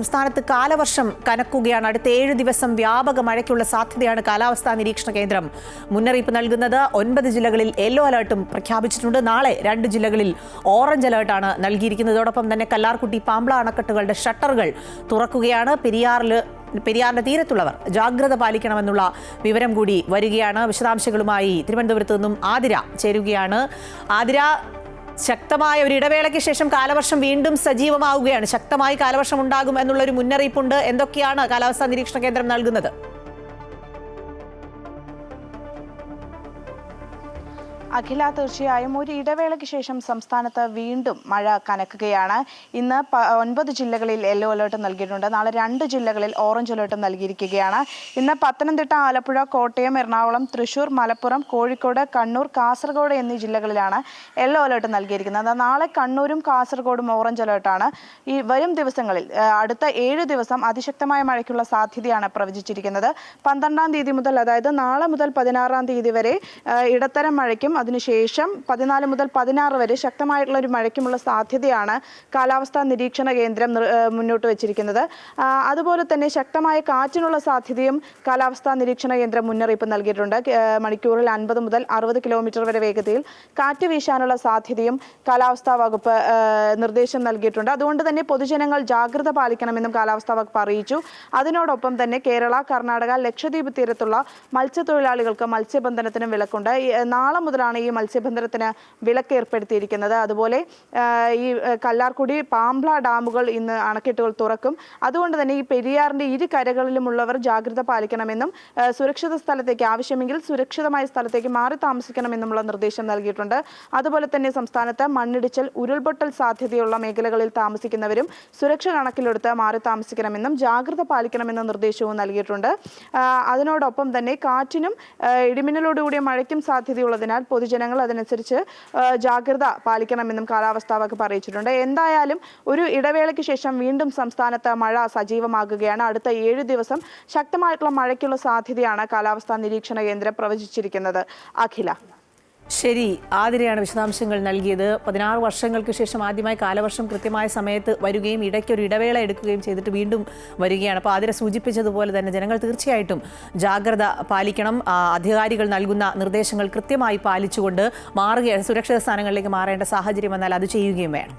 സംസ്ഥാനത്ത് കാലവർഷം കനക്കുകയാണ്. അടുത്ത 7 ദിവസം വ്യാപക മഴയ്ക്കുള്ള സാധ്യതയാണ് കാലാവസ്ഥാ നിരീക്ഷണ കേന്ദ്രം മുന്നറിയിപ്പ് നൽകുന്നത്. 9 ജില്ലകളിൽ യെല്ലോ അലർട്ടും പ്രഖ്യാപിച്ചിട്ടുണ്ട്. നാളെ 2 ജില്ലകളിൽ ഓറഞ്ച് അലർട്ടാണ് നൽകിയിരിക്കുന്നത്. ഇതോടൊപ്പം തന്നെ കല്ലാർകുട്ടി, പാംബ്ള അണക്കെട്ടുകളുടെ ഷട്ടറുകൾ തുറക്കുകയാണ്. പെരിയാറിന്റെ തീരത്തുള്ളവർ ജാഗ്രത പാലിക്കണമെന്നുള്ള വിവരം കൂടി വരികയാണ്. വിശദാംശങ്ങളുമായി തിരുവനന്തപുരത്ത് നിന്നും ആതിര ചേരുകയാണ്. ആതിര, ശക്തമായ ഒരു ഇടവേളയ്ക്ക് ശേഷം കാലവർഷം വീണ്ടും സജീവമാവുകയാണ്. ശക്തമായി കാലവർഷം ഉണ്ടാകും എന്നുള്ളൊരു മുന്നറിയിപ്പുണ്ട്. എന്തൊക്കെയാണ് കാലാവസ്ഥാ നിരീക്ഷണ കേന്ദ്രം നൽകുന്നത്? അഖില, തീർച്ചയായും ഒരു ഇടവേളയ്ക്ക് ശേഷം സംസ്ഥാനത്ത് വീണ്ടും മഴ കനക്കുകയാണ്. ഇന്ന് 9 ജില്ലകളിൽ യെല്ലോ അലേർട്ട് നൽകിയിട്ടുണ്ട്. നാളെ 2 ജില്ലകളിൽ ഓറഞ്ച് അലേർട്ട് നൽകിയിരിക്കുകയാണ്. ഇന്ന് പത്തനംതിട്ട, ആലപ്പുഴ, കോട്ടയം, എറണാകുളം, തൃശൂർ, മലപ്പുറം, കോഴിക്കോട്, കണ്ണൂർ, കാസർഗോഡ് എന്നീ ജില്ലകളിലാണ് യെല്ലോ അലേർട്ട് നൽകിയിരിക്കുന്നത്. നാളെ കണ്ണൂരും കാസർഗോഡും ഓറഞ്ച് അലേർട്ടാണ്. ഈ വരും ദിവസങ്ങളിൽ അടുത്ത 7 ദിവസം അതിശക്തമായ മഴയ്ക്കുള്ള സാധ്യതയാണ് പ്രവചിച്ചിരിക്കുന്നത്. 12-ാം തീയതി മുതൽ, അതായത് നാളെ മുതൽ 16-ാം തീയതി വരെ ഇടത്തരം മഴയ്ക്കും അതിനുശേഷം 14 മുതൽ 16 വരെ ശക്തമായിട്ടുള്ള ഒരു മഴയ്ക്കുമുള്ള സാധ്യതയാണ് കാലാവസ്ഥാ നിരീക്ഷണ കേന്ദ്രം മുന്നോട്ട് വെച്ചിരിക്കുന്നത്. അതുപോലെ തന്നെ ശക്തമായ കാറ്റിനുള്ള സാധ്യതയും കാലാവസ്ഥാ നിരീക്ഷണ കേന്ദ്രം മുന്നറിയിപ്പ് നൽകിയിട്ടുണ്ട്. മണിക്കൂറിൽ 50 മുതൽ 60 കിലോമീറ്റർ വരെ വേഗതയിൽ കാറ്റ് വീശാനുള്ള സാധ്യതയും കാലാവസ്ഥാ വകുപ്പ് നിർദ്ദേശം നൽകിയിട്ടുണ്ട്. അതുകൊണ്ട് തന്നെ പൊതുജനങ്ങൾ ജാഗ്രത പാലിക്കണമെന്നും കാലാവസ്ഥാ വകുപ്പ് അറിയിച്ചു. അതിനോടൊപ്പം തന്നെ കേരള, കർണാടക, ലക്ഷദ്വീപ് തീരത്തുള്ള മത്സ്യത്തൊഴിലാളികൾക്ക് മത്സ്യബന്ധനത്തിനും വിലക്കുണ്ട്. നാളെ മുതലാണ് ഈ മത്സ്യബന്ധനത്തിന് വിലക്ക് ഏർപ്പെടുത്തിയിരിക്കുന്നത്. അതുപോലെ ഈ കല്ലാർകുടി, പാംബ്ള ഡാമുകൾ ഇന്ന് അണക്കെട്ടുകൾ തുറക്കും. അതുകൊണ്ട് തന്നെ ഈ പെരിയാറിന്റെ ഇരു കരകളിലുമുള്ളവർ ജാഗ്രത പാലിക്കണമെന്നും സുരക്ഷിത സ്ഥലത്തേക്ക്, ആവശ്യമെങ്കിൽ സുരക്ഷിതമായ സ്ഥലത്തേക്ക് മാറി താമസിക്കണമെന്നുമുള്ള നിർദ്ദേശം നൽകിയിട്ടുണ്ട്. അതുപോലെ തന്നെ സംസ്ഥാനത്ത് മണ്ണിടിച്ചൽ, ഉരുൾപൊട്ടൽ സാധ്യതയുള്ള മേഖലകളിൽ താമസിക്കുന്നവരും സുരക്ഷ കണക്കിലെടുത്ത് മാറി താമസിക്കണമെന്നും ജാഗ്രത പാലിക്കണമെന്ന നിർദ്ദേശവും നൽകിയിട്ടുണ്ട്. അതിനോടൊപ്പം തന്നെ കാറ്റിനും ഇടിമിന്നലോടുകൂടിയ മഴയ്ക്കും സാധ്യതയുള്ളതിനാൽ പൊതുജനങ്ങൾ അതനുസരിച്ച് ജാഗ്രത പാലിക്കണമെന്നും കാലാവസ്ഥാ വകുപ്പ് അറിയിച്ചിട്ടുണ്ട്. എന്തായാലും ഒരു ഇടവേളയ്ക്ക് ശേഷം വീണ്ടും സംസ്ഥാനത്ത് മഴ സജീവമാകുകയാണ്. അടുത്ത 7 ദിവസം ശക്തമായിട്ടുള്ള മഴയ്ക്കുള്ള സാധ്യതയാണ് കാലാവസ്ഥാ നിരീക്ഷണ കേന്ദ്രം പ്രവചിച്ചിരിക്കുന്നത്. അഖില. ശരി, ആതിരയാണ് വിശദാംശങ്ങൾ നൽകിയത്. 16 വർഷങ്ങൾക്ക് ശേഷം ആദ്യമായി കാലവർഷം കൃത്യമായ സമയത്ത് വരികയും ഇടയ്ക്കൊരു ഇടവേള എടുക്കുകയും ചെയ്തിട്ട് വീണ്ടും വരികയാണ്. അപ്പോൾ ആതിര സൂചിപ്പിച്ചതുപോലെ തന്നെ ജനങ്ങൾ തീർച്ചയായിട്ടും ജാഗ്രത പാലിക്കണം. അധികാരികൾ നൽകുന്ന നിർദ്ദേശങ്ങൾ കൃത്യമായി പാലിച്ചുകൊണ്ട് സുരക്ഷിത സ്ഥാനങ്ങളിലേക്ക് മാറേണ്ട സാഹചര്യം വന്നാൽ അത് ചെയ്യുകയും വേണം.